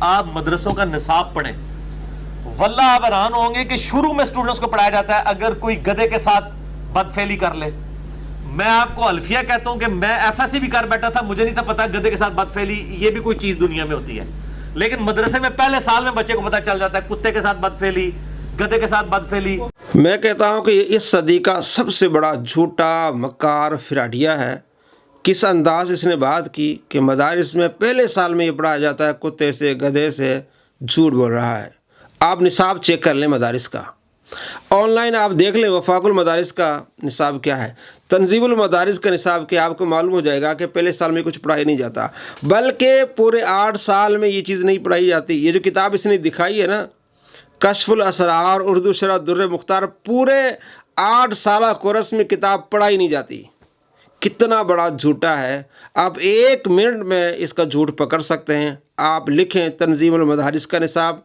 آپ مدرسوں کا نصاب پڑھیں، واللہ آپ حیران ہوں گے کہ شروع میں اسٹوڈنٹس کو پڑھایا جاتا ہے اگر کوئی گدھے کے ساتھ بدفعلی کر لے. میں آپ کو الفیہ کہتا ہوں کہ میں ایف ایس سی بھی کر بیٹھا تھا، مجھے نہیں تھا پتا گدھے کے ساتھ بدفعلی یہ بھی کوئی چیز دنیا میں ہوتی ہے، لیکن مدرسے میں پہلے سال میں بچے کو پتا چل جاتا ہے کتے کے ساتھ بدفعلی، گدھے کے ساتھ بدفعلی. میں کہتا ہوں کہ یہ اس صدی کا سب سے بڑا جھوٹا مکار فراڈیا ہے. کس انداز اس نے بات کی کہ مدارس میں پہلے سال میں یہ پڑھایا جاتا ہے کتے سے گدھے سے. جھوٹ بول رہا ہے. آپ نصاب چیک کر لیں مدارس کا، آن لائن آپ دیکھ لیں وفاق المدارس کا نصاب کیا ہے، تنظیم المدارس کا نصاب کیا، آپ کو معلوم ہو جائے گا کہ پہلے سال میں کچھ پڑھائی نہیں جاتا، بلکہ پورے 8 سال میں یہ چیز نہیں پڑھائی جاتی. یہ جو کتاب اس نے دکھائی ہے نا، کشف الاسرار اردو شرح در مختار، پورے 8 سالہ کورس میں کتاب پڑھائی نہیں جاتی. کتنا بڑا جھوٹا ہے. آپ 1 منٹ میں اس کا جھوٹ پکڑ سکتے ہیں. آپ لکھیں تنظیم المدارس کا نصاب،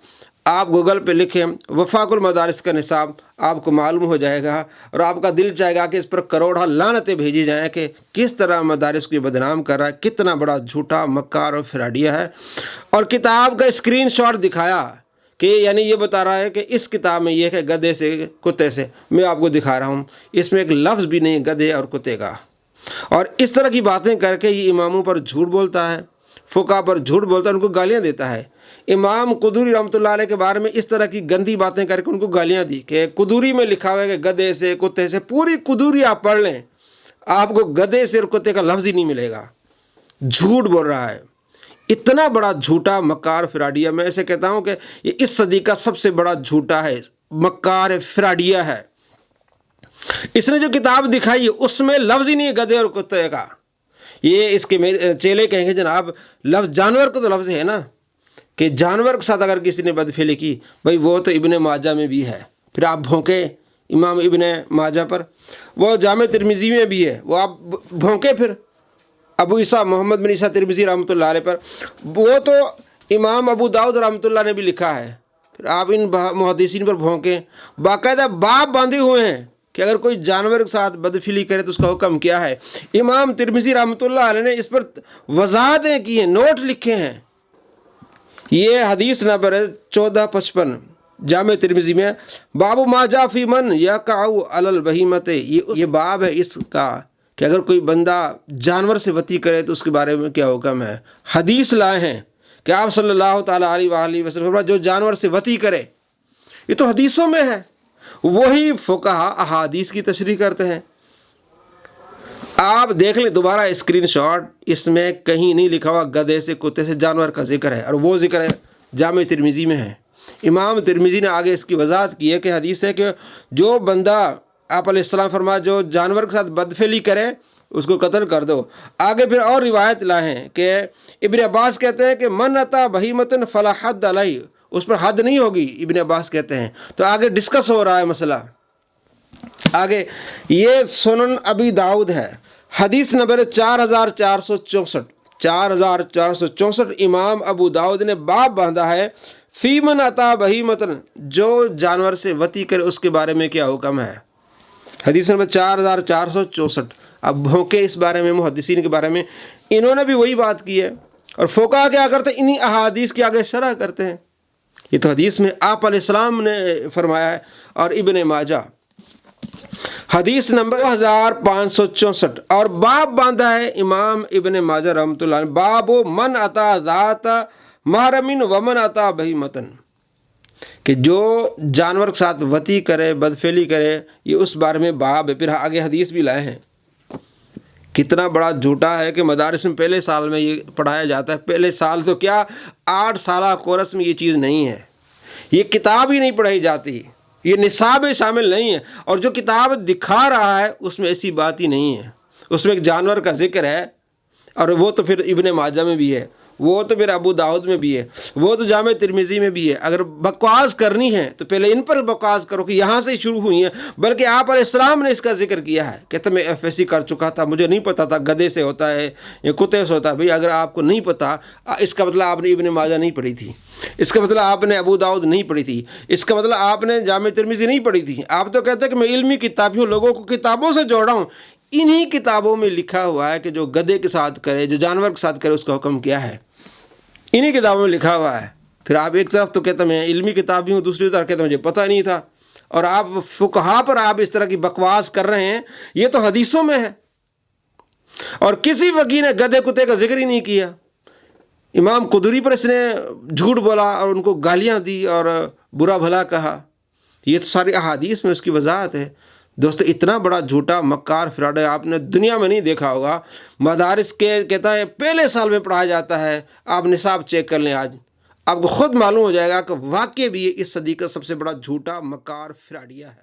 آپ گوگل پہ لکھیں وفاق المدارس کا نصاب، آپ کو معلوم ہو جائے گا اور آپ کا دل چاہے گا کہ اس پر کروڑہ لعنتیں بھیجی جائیں کہ کس طرح مدارس کو بدنام کر رہا ہے، کتنا بڑا جھوٹا مکار اور فراڈیا ہے. اور کتاب کا اسکرین شاٹ دکھایا کہ یعنی یہ بتا رہا ہے کہ اس کتاب میں یہ کہ گدھے سے کتے سے، میں آپ کو دکھا رہا ہوں اس میں ایک لفظ بھی نہیں گدھے اور کتے کا. اور اس طرح کی باتیں کر کے یہ اماموں پر جھوٹ بولتا ہے، فقہ پر جھوٹ بولتا ہے، ان کو گالیاں دیتا ہے. امام قدوری رحمۃ اللہ علیہ کے بارے میں اس طرح کی گندی باتیں کر کے ان کو گالیاں دی کہ قدوری میں لکھا ہوا ہے کہ گدھے سے کتے سے. پوری قدوری آپ پڑھ لیں، آپ کو گدھے سے اور کتے کا لفظ ہی نہیں ملے گا. جھوٹ بول رہا ہے. اتنا بڑا جھوٹا مکار فراڈیا. میں ایسے کہتا ہوں کہ یہ اس صدی کا سب سے بڑا جھوٹا ہے، مکار فراڈیا ہے. اس نے جو کتاب دکھائی اس میں لفظ ہی نہیں ہے گدھے اور کتے کا. یہ اس کے چیلے کہیں گے جناب لفظ جانور کو تو لفظ ہے نا، کہ جانور کے ساتھ اگر کسی نے بدفعلی کی، بھائی وہ تو ابن ماجہ میں بھی ہے. پھر آپ بھونکے امام ابن ماجہ پر، وہ جامع ترمذی میں بھی ہے، وہ آپ بھونکے پھر ابو عیسیٰ محمد بن عیسیٰ ترمذی رحمۃ اللہ علیہ پر، وہ تو امام ابو داؤد رحمۃ اللہ نے بھی لکھا ہے. پھر آپ ان محدثین پر بھونکیں. باقاعدہ باب باندھے ہوئے ہیں کہ اگر کوئی جانور کے ساتھ بدفعلی کرے تو اس کا حکم کیا ہے. امام ترمذی رحمۃ اللہ علیہ نے اس پر وضاحتیں کی ہیں، نوٹ لکھے ہیں. یہ حدیث نمبر 1455 جامع ترمذی میں، باب ما جاء فی من یقع علی البہیمۃ. یہ باب ہے اس کا کہ اگر کوئی بندہ جانور سے وطی کرے تو اس کے بارے میں کیا حکم ہے. حدیث لائے ہیں کہ آپ صلی اللہ تعالیٰ علیہ وآلہ وسلم فرمایا جو جانور سے وطی کرے، یہ تو حدیثوں میں ہے. وہی فقہا احادیث کی تشریح کرتے ہیں. آپ دیکھ لیں دوبارہ اسکرین شاٹ، اس میں کہیں نہیں لکھا ہوا گدھے سے کتے سے، جانور کا ذکر ہے، اور وہ ذکر ہے جامع ترمذی میں ہے. امام ترمذی نے آگے اس کی وضاحت کی ہے کہ حدیث ہے کہ جو بندہ آپ علیہ السلام فرمایا جو جانور کے ساتھ بدفعلی کرے اس کو قتل کر دو. آگے پھر اور روایت لائے ہیں کہ ابن عباس کہتے ہیں کہ من اتی بہیمۃ فلا حد علیہ، اس پر حد نہیں ہوگی، ابن عباس کہتے ہیں. تو آگے ڈسکس ہو رہا ہے مسئلہ. آگے یہ سنن ابی داؤد ہے، حدیث نمبر 4464 امام ابو داؤد نے باب باندھا ہے فی من اتی بہیمۃ، جو جانور سے وطی کرے اس کے بارے میں کیا حکم ہے. حدیث نمبر 4464. اب بھونکے اس بارے میں محدثین کے بارے میں انہوں نے بھی وہی بات کی ہے، اور فقہا کیا کرتے ہیں انہی احادیث کی آگے شرح کرتے ہیں. یہ تو حدیث میں آپ علیہ السلام نے فرمایا ہے. اور ابن ماجہ حدیث نمبر 1564 اور باب باندھا ہے امام ابن ماجہ رحمۃ اللہ علیہ، باب من اتی ذات محرم ومن اتی بہیمۃ، کہ جو جانور کے ساتھ وطی کرے بدفعلی کرے، یہ اس بارے میں باب ہے. پھر آگے حدیث بھی لائے ہیں. کتنا بڑا جھوٹا ہے کہ مدارس میں پہلے سال میں یہ پڑھایا جاتا ہے. پہلے سال تو کیا 8 سالہ کورس میں یہ چیز نہیں ہے. یہ کتاب ہی نہیں پڑھائی جاتی، یہ نصاب شامل نہیں ہے. اور جو کتاب دکھا رہا ہے اس میں ایسی بات ہی نہیں ہے. اس میں ایک جانور کا ذکر ہے، اور وہ تو پھر ابن ماجہ میں بھی ہے، وہ تو پھر ابو داؤد میں بھی ہے، وہ تو جامع ترمذی میں بھی ہے. اگر بکواس کرنی ہے تو پہلے ان پر بکواس کرو کہ یہاں سے شروع ہوئی ہیں. بلکہ آپ علیہ السلام نے اس کا ذکر کیا ہے، کہتے میں ایف ایس سی کر چکا تھا، مجھے نہیں پتا تھا گدھے سے ہوتا ہے یا کتے سے ہوتا ہے. بھئی اگر آپ کو نہیں پتا، اس کا مطلب آپ نے ابن ماجہ نہیں پڑھی تھی، اس کا مطلب آپ نے ابو داؤد نہیں پڑھی تھی، اس کا مطلب آپ نے جامع ترمذی نہیں پڑھی تھی. آپ تو کہتے ہیں کہ میں علمی کتابی ہوں، لوگوں کو کتابوں سے جوڑا ہوں. انہی کتابوں میں لکھا ہوا ہے کہ جو گدھے کے ساتھ کرے، جو جانور کے ساتھ کرے، اس کا حکم کیا ہے. انہی کتابوں میں لکھا ہوا ہے. پھر آپ ایک طرف تو کہتے ہیں میں علمی کتاب بھی ہوں، دوسری طرف کہتے ہیں مجھے پتہ نہیں تھا، اور آپ فقہا پر آپ اس طرح کی بکواس کر رہے ہیں. یہ تو حدیثوں میں ہے، اور کسی فقیہ نے گدھے کتے کا ذکر ہی نہیں کیا. امام قدری پر اس نے جھوٹ بولا اور ان کو گالیاں دی اور برا بھلا کہا. یہ تو ساری احادیث میں اس کی وضاحت ہے. دوستو اتنا بڑا جھوٹا مکار فراڈ آپ نے دنیا میں نہیں دیکھا ہوگا. مدارس کے کہتا ہے پہلے سال میں پڑھایا جاتا ہے. آپ نصاب چیک کر لیں آج، آپ کو خود معلوم ہو جائے گا کہ واقعی بھی یہ اس صدی کا سب سے بڑا جھوٹا مکار فراڈیا ہے.